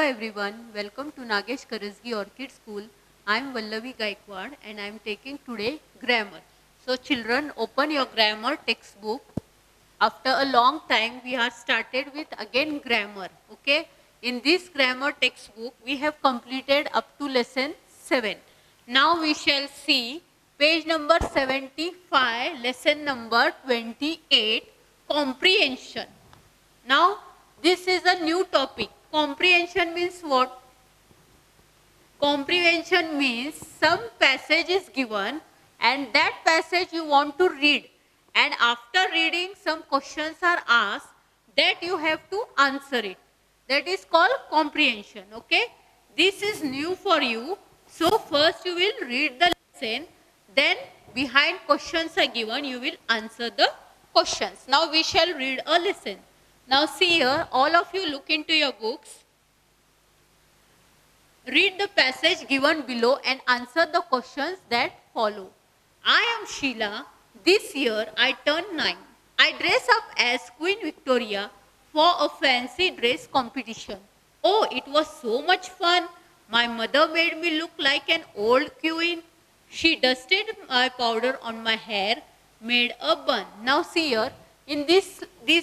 Hello everyone, welcome to Nagesh Karasgi Orchid School. I am Vallavi Gaikwad and I am taking today grammar. So children, open your grammar textbook. After a long time we are started with again grammar. Okay, in this grammar textbook we have completed up to lesson 7. Now we shall see page number 75, lesson number 28, comprehension. Now this is a new topic. Comprehension means what? Comprehension means some passage is given and that passage you want to read, and after reading some questions are asked that you have to answer it. That is called comprehension. Okay, this is new for you. So first you will read the lesson, then behind questions are given, you will answer the questions. Now we shall read a lesson. Now see here, all of you look into your books. Read the passage given below and answer the questions that follow. I am Sheila. This year I turned 9. I dress up as Queen Victoria for a fancy dress competition. Oh, it was so much fun. My mother made me look like an old queen. She dusted my powder on my hair, made a bun. Now see here, in this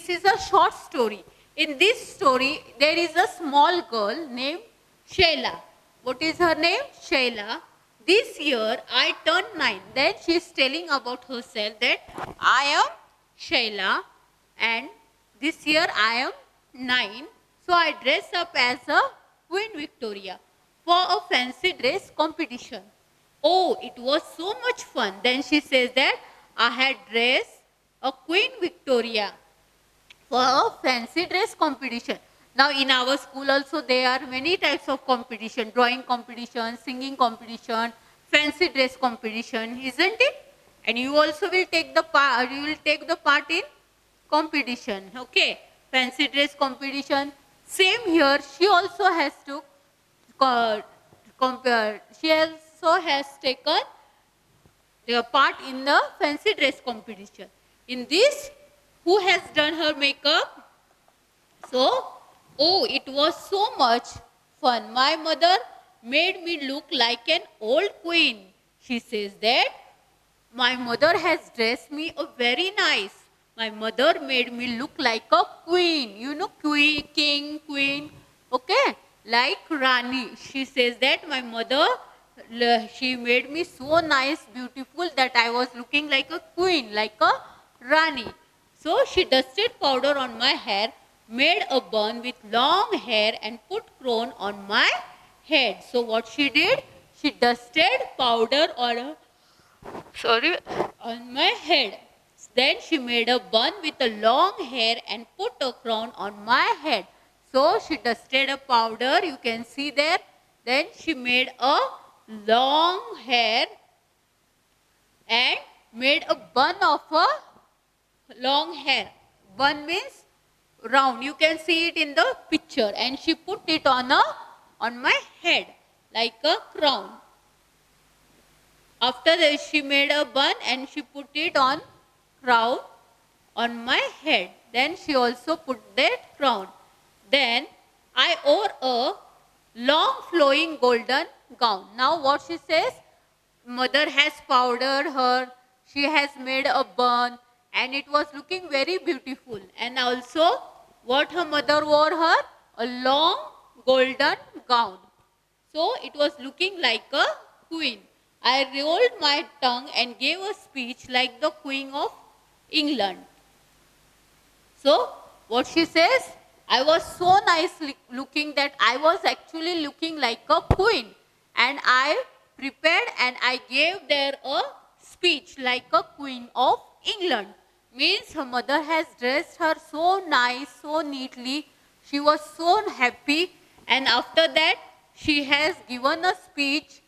is a short story. In this story, there is a small girl named Sheila. What is her name? Sheila. This year I turned 9. Then she is telling about herself that I am Sheila and this year I am 9. So I dress up as a Queen Victoria for a fancy dress competition. Oh, it was so much fun. Then she says that I had dressed a Queen Victoria for a fancy dress competition. Now in our school also there are many types of competition, drawing competition, singing competition, fancy dress competition, isn't it? And you also will take the part, in competition, okay? Fancy dress competition. Same here, she also has to she also has taken the part in the fancy dress competition. In this, who has done her makeup? So, oh, it was so much fun. My mother made me look like an old queen. She says that my mother has dressed me very nice. My mother made me look like a queen. You know, queen, king, queen. Okay, like Rani. She says that my mother, she made me so nice, beautiful that I was looking like a queen, like a Rani. So she dusted powder on my hair, made a bun with long hair and put crown on my head. So what she did? She dusted powder on my head. Then she made a bun with a long hair and put a crown on my head. So she dusted a powder, you can see there. Then she made a long hair and made a bun of a long hair. Bun means round. You can see it in the picture. And she put it on my head like a crown. After that, she made a bun and she put it on crown on my head. Then she also put that crown. Then I wore a long flowing golden gown. Now what she says? Mother has powdered her. She has made a bun. And it was looking very beautiful. And also, what her mother wore her? A long golden gown. So, it was looking like a queen. I rolled my tongue and gave a speech like the Queen of England. So, what she says? I was so nice looking that I was actually looking like a queen. And I prepared and I gave there a speech like a Queen of England. Means her mother has dressed her so nice, so neatly. She was so happy, and after that she has given a speech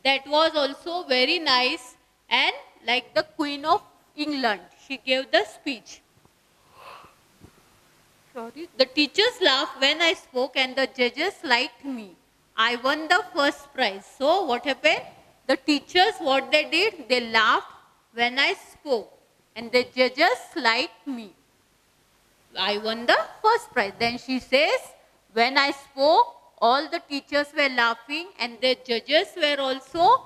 that was also very nice and like the Queen of England. She gave the speech. Sorry. The teachers laughed when I spoke and the judges liked me. I won the first prize. So what happened? The teachers, what they did? They laughed when I spoke. And the judges liked me. I won the first prize. Then she says, when I spoke, all the teachers were laughing and the judges were also,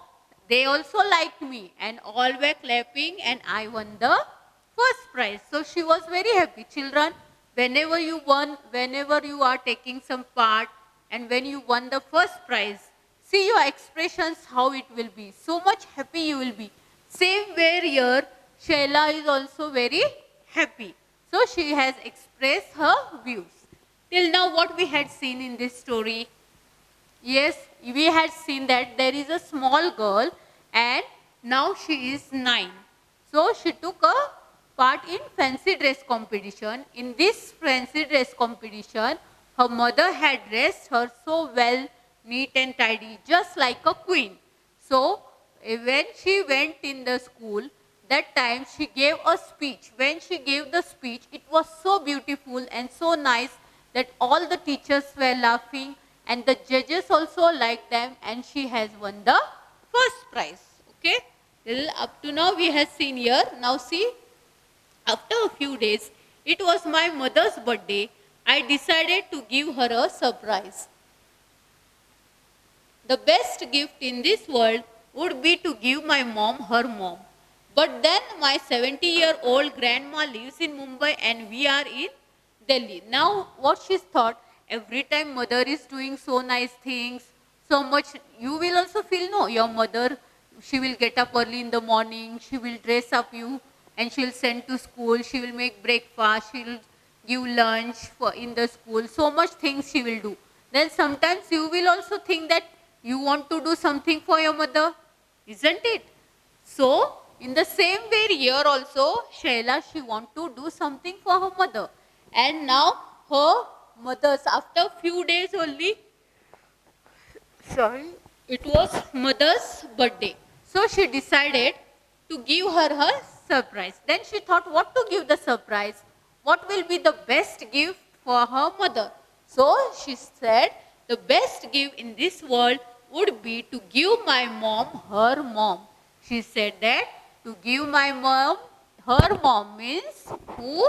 they also liked me and all were clapping and I won the first prize. So she was very happy. Children, whenever you won, whenever you are taking some part and when you won the first prize, see your expressions how it will be. So much happy you will be. Same way here, Shaila is also very happy. So she has expressed her views. Till now what we had seen in this story? Yes, we had seen that there is a small girl and now she is 9. So she took a part in fancy dress competition. In this fancy dress competition, her mother had dressed her so well, neat and tidy, just like a queen. So when she went in the school, that time she gave a speech. When she gave the speech, it was so beautiful and so nice that all the teachers were laughing and the judges also liked them and she has won the first prize. Okay, till up to now we have seen here. Now see, after a few days, it was my mother's birthday. I decided to give her a surprise. The best gift in this world would be to give my mom her mom. But then my 70-year-old grandma lives in Mumbai and we are in Delhi. Now what she thought, every time mother is doing so nice things, so much, you will also feel, no, your mother, she will get up early in the morning, she will dress up you and she will send to school, she will make breakfast, she will give lunch for in the school, so much things she will do. Then sometimes you will also think that you want to do something for your mother, isn't it? So in the same way here also, Shaila, she want to do something for her mother. And now her mother's, after few days only, it was mother's birthday. So she decided to give her surprise. Then she thought what to give the surprise, what will be the best gift for her mother. So she said the best gift in this world would be to give my mom her mom. She said that to give my mom her mom means who?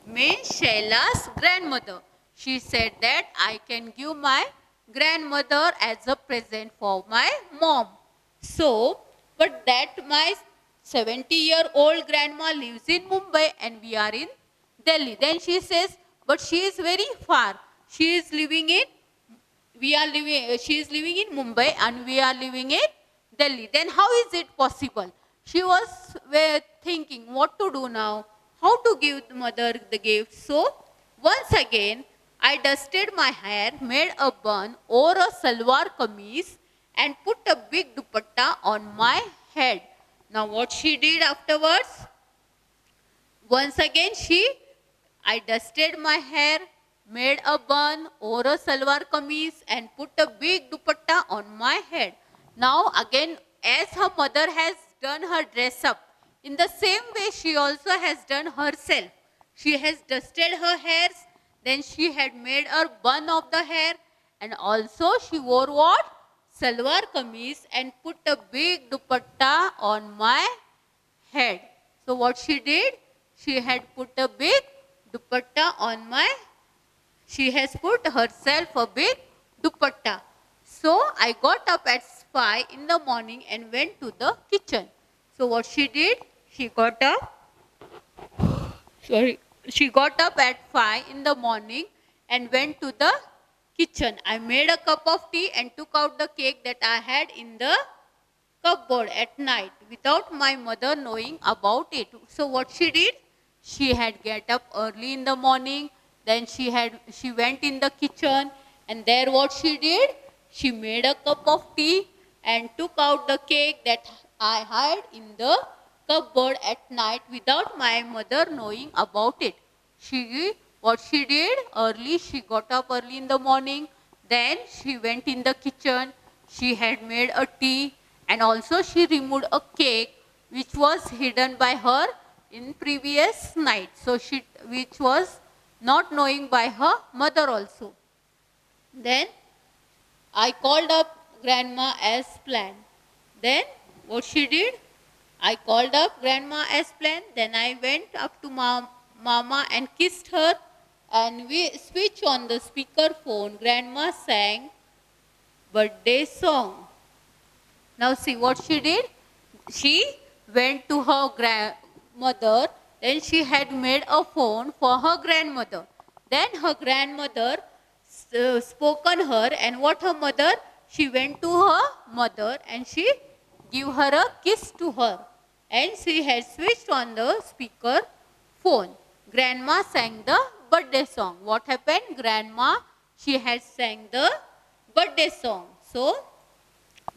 Means Shaila's grandmother. She said that I can give my grandmother as a present for my mom. So, but that my 70-year-old grandma lives in Mumbai and we are in Delhi. Then she says, but she is very far. She is living in, she is living in Mumbai and we are living in Delhi. Then how is it possible? She was thinking what to do now, how to give the mother the gift. So once again, I dusted my hair, made a bun, wore a salwar kameez and put a big dupatta on my head. Now what she did afterwards? Once again I dusted my hair, made a bun, wore a salwar kameez and put a big dupatta on my head. Now again, as her mother has done her dress up, in the same way she also has done herself. She has dusted her hairs, then she had made a bun of the hair and also she wore what? Salwar kameez and put a big dupatta on my head. So what she did? She had put a big dupatta on she has put herself a big dupatta. So I got up at 5 in the morning and went to the kitchen. So what she did? She got up at 5 in the morning and went to the kitchen. I made a cup of tea and took out the cake that I had in the cupboard at night without my mother knowing about it. So what she did? She had get up early in the morning, then she went in the kitchen and there what she did? She made a cup of tea and took out the cake that I had in the cupboard at night without my mother knowing about it. What she did? She got up early in the morning, then she went in the kitchen, she had made a tea and also she removed a cake which was hidden by her in previous night. So which was not knowing by her mother also. Then I called up grandma as planned. Then what she did? I called up grandma as planned. Then I went up to mama and kissed her and we switched on the speaker phone. Grandma sang birthday song. Now see what she did. She went to her grandmother. Then she had made a phone for her grandmother. Then her grandmother spoken her, and what her mother, she went to her mother and she gave her a kiss to her, and she had switched on the speaker phone. Grandma sang the birthday song. What happened? Grandma, she had sang the birthday song. So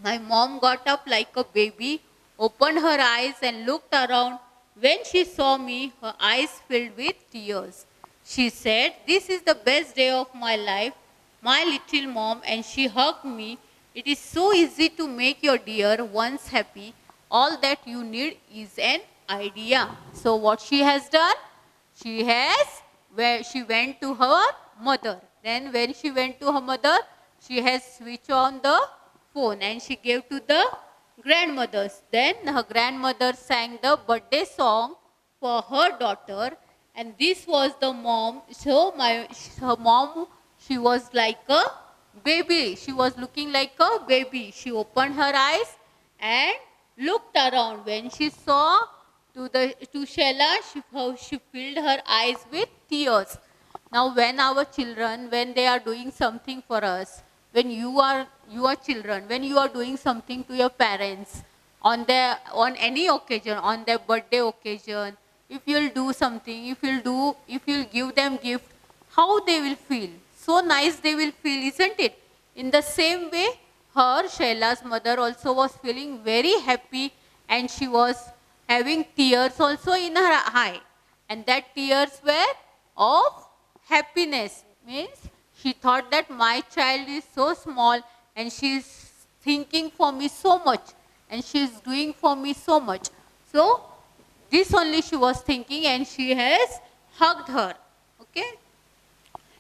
my mom got up like a baby, opened her eyes and looked around. When she saw me, her eyes filled with tears. She said, "This is the best day of my life, my little mom," and she hugged me. "It is so easy to make your dear ones happy. All that you need is an idea." So what she has done? She went to her mother. Then when she went to her mother, she has switched on the phone and she gave to the grandmothers. Then her grandmother sang the birthday song for her daughter, and this was the mom. So her mom, she was like a baby. She was looking like a baby. She opened her eyes and looked around. When she saw to Sheila, she filled her eyes with tears. Now when our children, when they are doing something for us, when you are children, when you are doing something to your parents on any occasion, on their birthday occasion, if you'll do something, if you'll give them gift, how they will feel? So nice they will feel, isn't it? In the same way, Shaila's mother also was feeling very happy, and she was having tears also in her eye. And that tears were of happiness. Means she thought that my child is so small and she is thinking for me so much and she is doing for me so much. So this only she was thinking, and she has hugged her. Okay.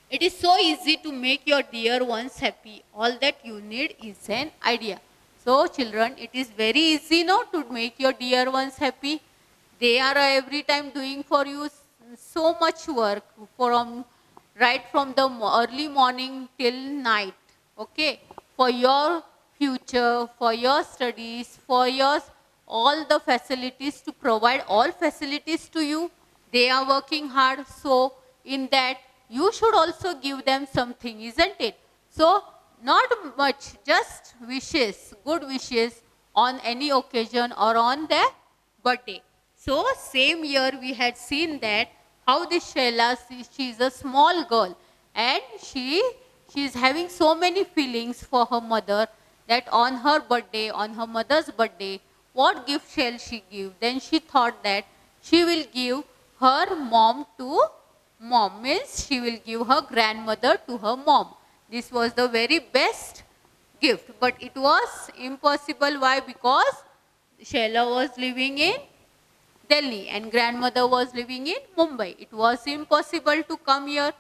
It is so easy to make your dear ones happy. All that you need is an idea. So children, it is very easy now to make your dear ones happy. They are every time doing for you so much work, right from the early morning till night. Okay, for your future, for your studies, for your all the facilities, to provide all facilities to you. They are working hard. So in that, you should also give them something, isn't it? So not much, just wishes, good wishes on any occasion or on their birthday. So same year we had seen that how this Shaila, she is a small girl, and she is having so many feelings for her mother, that on her birthday, on her mother's birthday, what gift shall she give? Then she thought that she will give her mom to mom, means she will give her grandmother to her mom. This was the very best gift, but it was impossible. Why? Because Shaila was living in Delhi and grandmother was living in Mumbai. It was impossible to come here.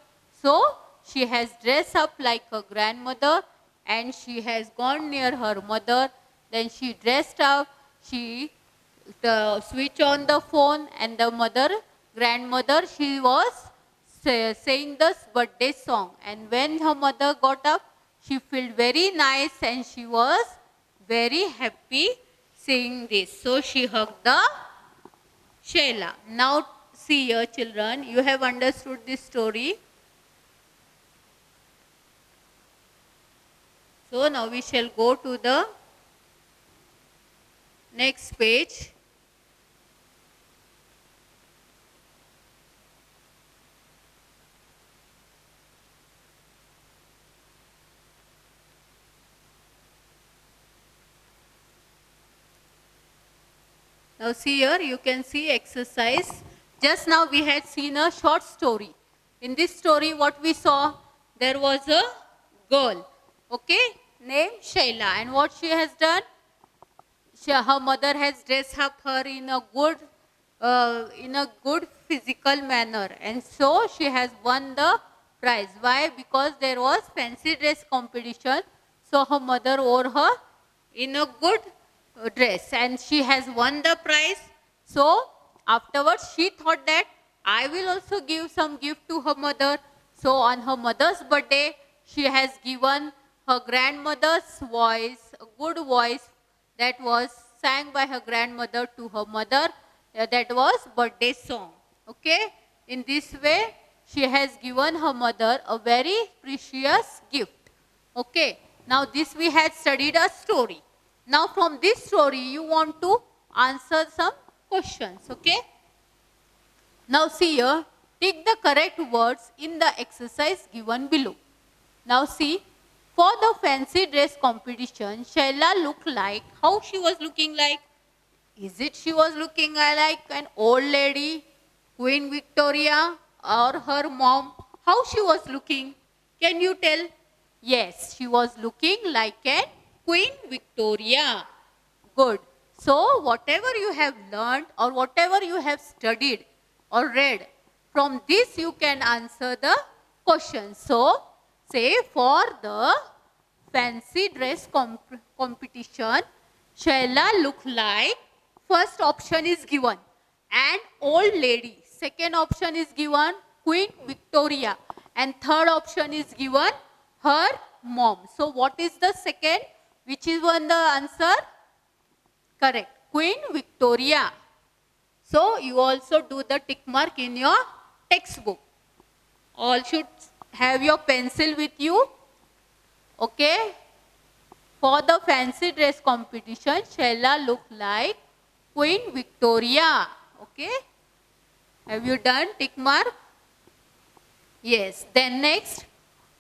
So she has dressed up like her grandmother and she has gone near her mother. Then she dressed up, she switched on the phone, and the grandmother, she was saying this birthday song. And when her mother got up, she felt very nice and she was very happy saying this. So she hugged the Shaila. Now see here children, you have understood this story. So now we shall go to the next page. Now see here, you can see exercise. Just now we had seen a short story. In this story what we saw, there was a girl, okay, named Shaila, and what she has done, her mother has dressed up her in a good physical manner, and so she has won the prize. Why? Because there was fancy dress competition, so her mother wore her in a good dress and she has won the prize. So afterwards she thought that I will also give some gift to her mother. So on her mother's birthday, she has given her grandmother's voice, a good voice that was sang by her grandmother to her mother, that was birthday song. Okay, in this way she has given her mother a very precious gift. Okay, now this we had studied a story. Now from this story you want to answer some questions. Okay, now see here, take the correct words in the exercise given below. Now see, for the fancy dress competition, Shaila looked like, how she was looking like? Is it she was looking like an old lady, Queen Victoria, or her mom? How she was looking? Can you tell? Yes, she was looking like a Queen Victoria. Good. So, whatever you have learned or whatever you have studied or read, from this you can answer the question. So, say for the fancy dress competition, Shaila looked like, first option is given, an old lady. Second option is given, Queen Victoria. And third option is given, her mom. So, what is the second? Which is one the answer? Correct. Queen Victoria. So, you also do the tick mark in your textbook. All should have your pencil with you. Okay. For the fancy dress competition, Shaila looked like Queen Victoria. Okay. Have you done tick mark? Yes. Then next,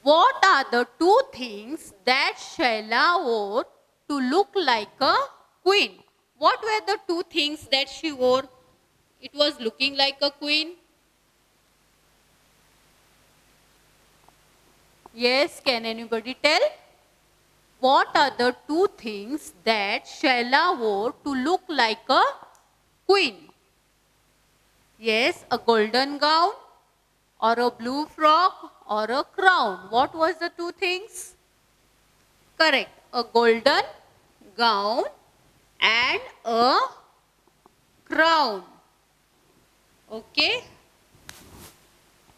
what are the two things that Shaila wore to look like a queen? What were the two things that she wore? It was looking like a queen. Yes, can anybody tell? What are the two things that Shaila wore to look like a queen? Yes, a golden gown or a blue frock or a crown. What was the two things? Correct, a golden gown and a crown. Okay.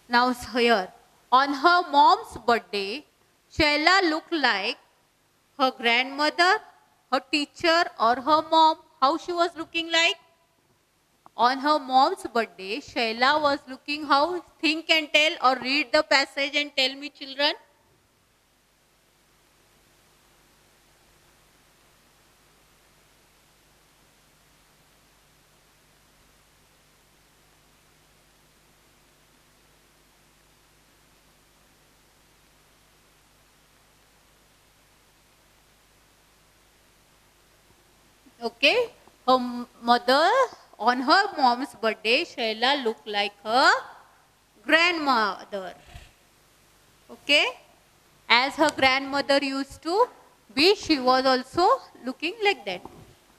Now here, on her mom's birthday, Shaila looked like her grandmother, her teacher or her mom. How she was looking like? On her mom's birthday, Shaila was looking how? Think and tell or read the passage and tell me, children. Okay, her mother, on her mom's birthday, Shaila looked like her grandmother. Okay, as her grandmother used to be, she was also looking like that.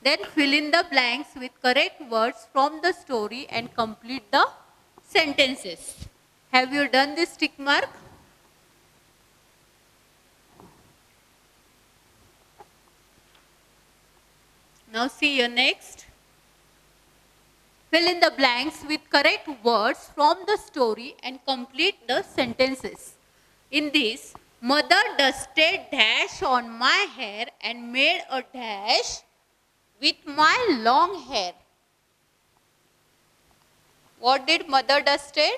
Then fill in the blanks with correct words from the story and complete the sentences. Have you done this tick mark? Now see your next. Fill in the blanks with correct words from the story and complete the sentences. In this, mother dusted dash on my hair and made a dash with my long hair. What did mother dusted?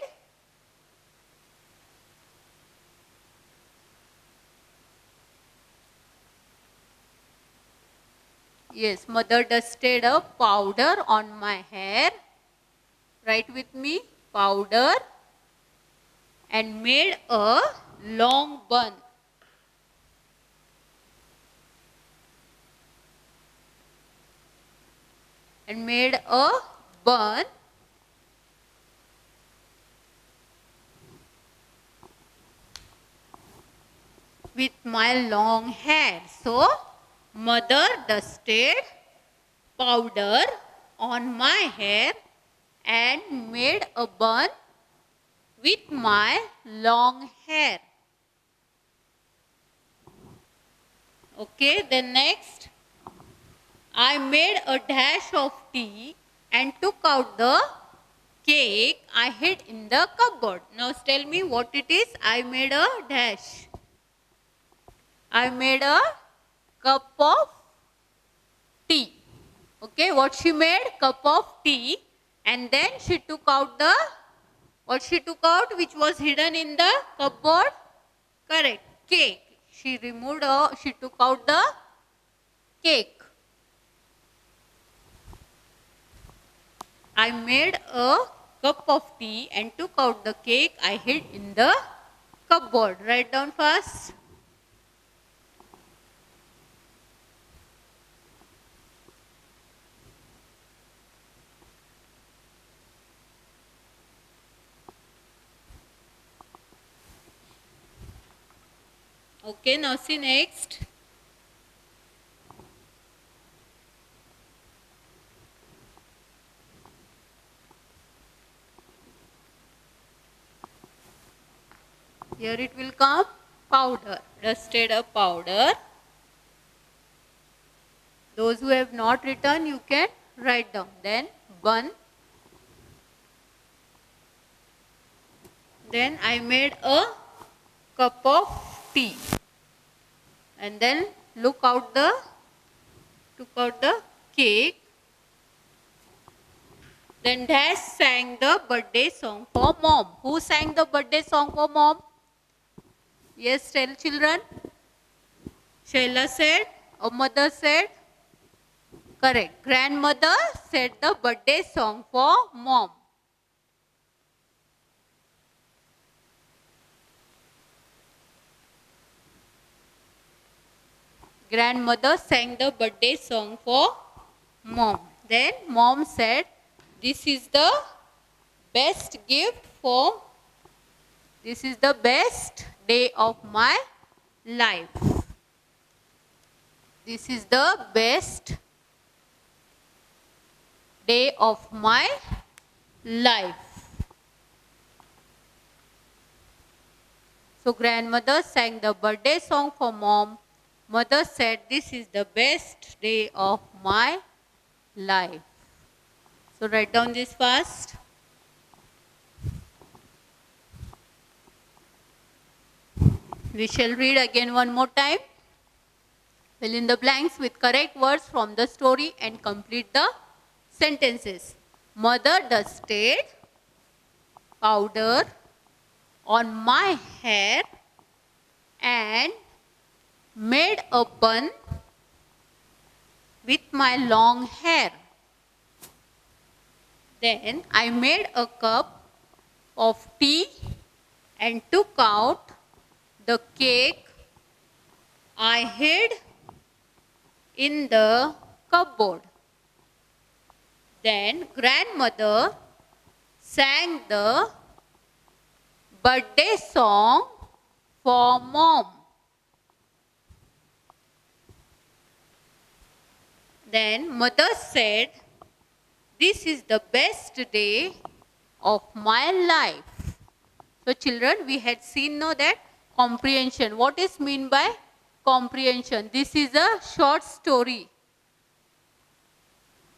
Yes, mother dusted a powder on my hair. Write with me, powder, and made a long bun. And made a bun with my long hair. So, mother dusted powder on my hair and made a bun with my long hair. Okay, then next, I made a dash of tea and took out the cake I hid in the cupboard. Now tell me what it is. I made a dash. I made a cup of tea. Okay, what she made? Cup of tea. And then she took out the, what she took out which was hidden in the cupboard? Correct, cake. She took out the cake. I made a cup of tea and took out the cake I hid in the cupboard. Write down fast. Okay, now see next. Here it will come powder, dusted a powder. Those who have not written, you can write down. Then bun. Then I made a cup of tea. And then took out the cake. Then Dash sang the birthday song for mom. Who sang the birthday song for mom? Yes, tell children. Shaila said, or mother said? Correct. Grandmother said the birthday song for mom. Grandmother sang the birthday song for mom. Then mom said, this is the best gift for, this is the best day of my life. This is the best day of my life. So grandmother sang the birthday song for mom. Mother said, this is the best day of my life. So write down this fast. We shall read again one more time. Fill in the blanks with correct words from the story and complete the sentences. Mother dusted powder on my hair and made a bun with my long hair. Then I made a cup of tea and took out the cake I hid in the cupboard. Then grandmother sang the birthday song for mom. Then mother said, this is the best day of my life. So children, we had seen now that comprehension. What is mean by comprehension? This is a short story.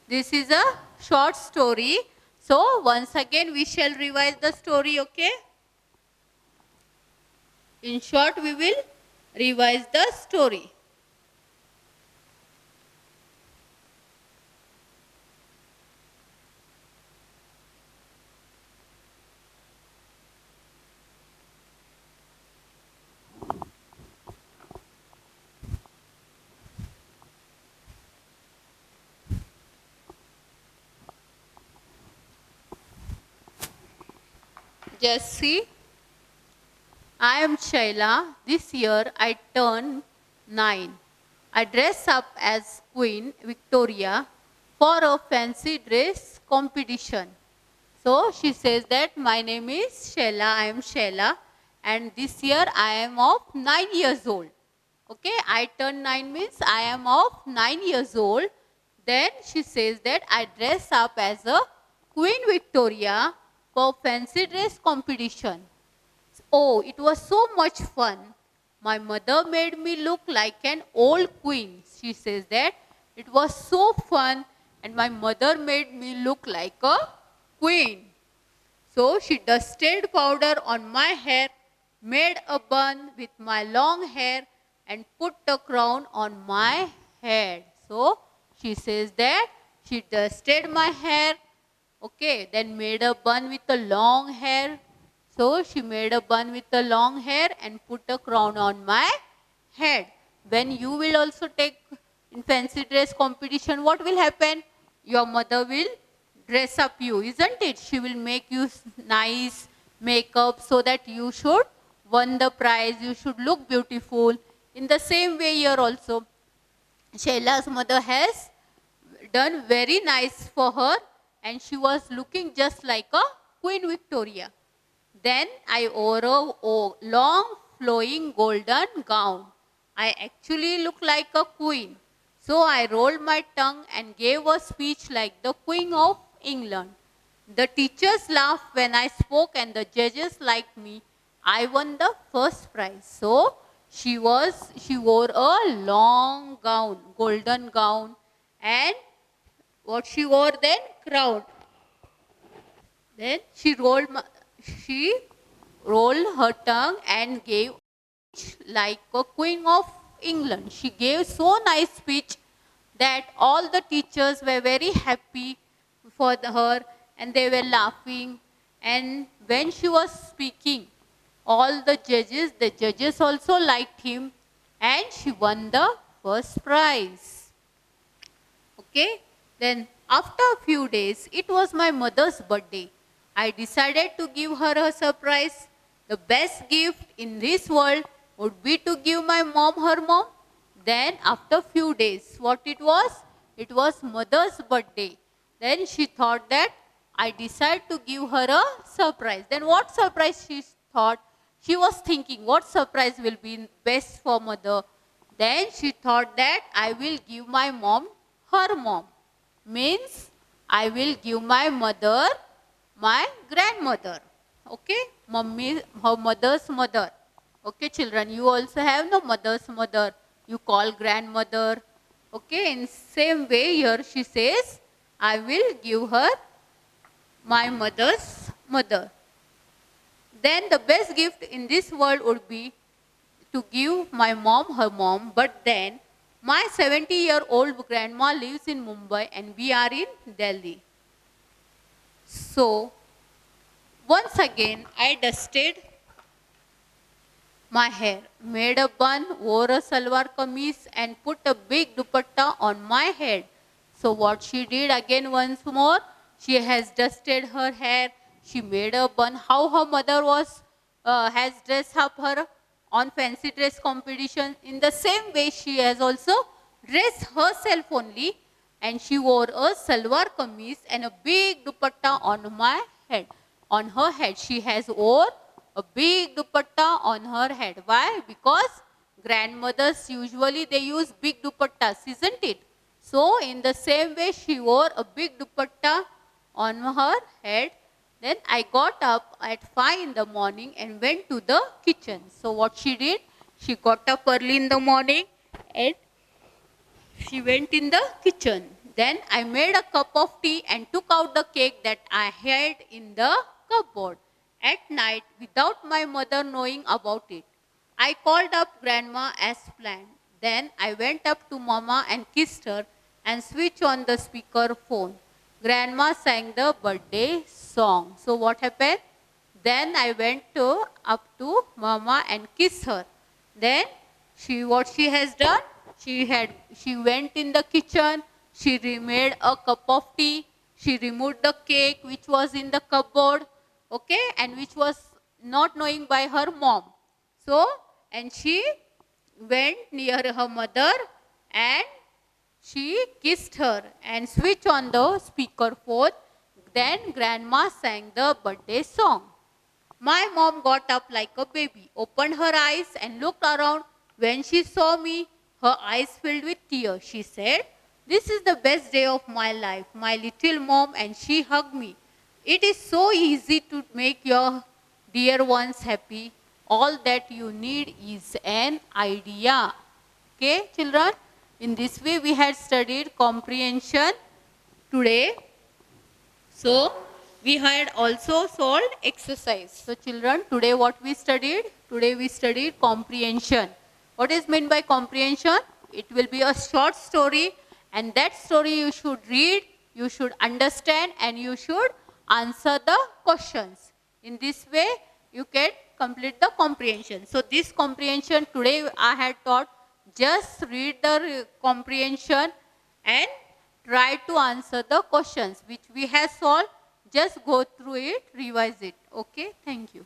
This is a short story. So once again we shall revise the story, okay? In short, we will revise the story. Just see. I am Shaila. This year I turn 9. I dress up as Queen Victoria for a fancy dress competition. So she says that my name is Shaila. I am Shaila, and this year I am of 9 years old. Okay, I turn 9 means I am of 9 years old. Then she says that I dress up as a Queen Victoria for fancy dress competition. Oh, it was so much fun. My mother made me look like an old queen. She says that it was so fun and my mother made me look like a queen. So she dusted powder on my hair, made a bun with my long hair and put a crown on my head. So she says that she dusted my hair, okay, then made a bun with a long hair. So she made a bun with a long hair and put a crown on my head. When you will also take in fancy dress competition, what will happen? Your mother will dress up you, isn't it? She will make you nice makeup so that you should win the prize, you should look beautiful. In the same way here also, Shaila's mother has done very nice for her and she was looking just like a Queen Victoria. Then I wore a long flowing golden gown. I actually look like a queen. So I rolled my tongue and gave a speech like the Queen of England. The teachers laughed when I spoke and the judges liked me. I won the first prize. So she wore a long gown, golden gown, and what she wore then? Crown. Then she rolled her tongue and gave like a Queen of England. She gave so nice speech that all the teachers were very happy for her and they were laughing. And when she was speaking, all the judges also liked him and she won the first prize. Okay, then after a few days, it was my mother's birthday. I decided to give her a surprise. The best gift in this world would be to give my mom her mom. Then after few days, what it was? It was mother's birthday. Then she thought that I decided to give her a surprise. Then what surprise she thought? She was thinking what surprise will be best for mother. Then she thought that I will give my mom her mom. Means I will give my mother my grandmother. Okay, mummy, her mother's mother. Okay, children, you also have no mother's mother. You call grandmother. Okay, in same way here she says, I will give her my mother's mother. Then the best gift in this world would be to give my mom her mom. But then my 70-year-old grandma lives in Mumbai and we are in Delhi. So once again I dusted my hair, made a bun, wore a salwar kameez and put a big dupatta on my head. So what she did again once more, she has dusted her hair, she made a bun. How her mother has dressed up her on fancy dress competition. In the same way she has also dressed herself only and she wore a salwar kameez and a big dupatta on my head. On her head she has wore a big dupatta on her head. Why? Because grandmothers usually they use big dupattas, isn't it? So in the same way she wore a big dupatta on her head. Then I got up at 5 in the morning and went to the kitchen. So what she did? She got up early in the morning and she went in the kitchen. Then I made a cup of tea and took out the cake that I had in the cupboard. At night, without my mother knowing about it, I called up grandma as planned. Then I went up to mama and kissed her and switched on the speaker phone. Grandma sang the birthday song. So what happened? Then I went up to mama and kissed her. Then what she has done? She went in the kitchen. She remade a cup of tea. She removed the cake which was in the cupboard. Okay, and which was not knowing by her mom. So, and she went near her mother and she kissed her and switched on the speaker phone. Then grandma sang the birthday song. My mom got up like a baby, opened her eyes and looked around. When she saw me, her eyes filled with tears. She said, "This is the best day of my life, my little mom," and she hugged me. It is so easy to make your dear ones happy. All that you need is an idea. Okay, children? In this way, we had studied comprehension today. So, we had also solved exercise. So, children, today what we studied? Today we studied comprehension. What is meant by comprehension? It will be a short story, and that story you should read, you should understand, and you should answer the questions. In this way, you can complete the comprehension. So this comprehension today I had taught, just read the comprehension and try to answer the questions which we have solved. Just go through it, revise it. Okay, thank you.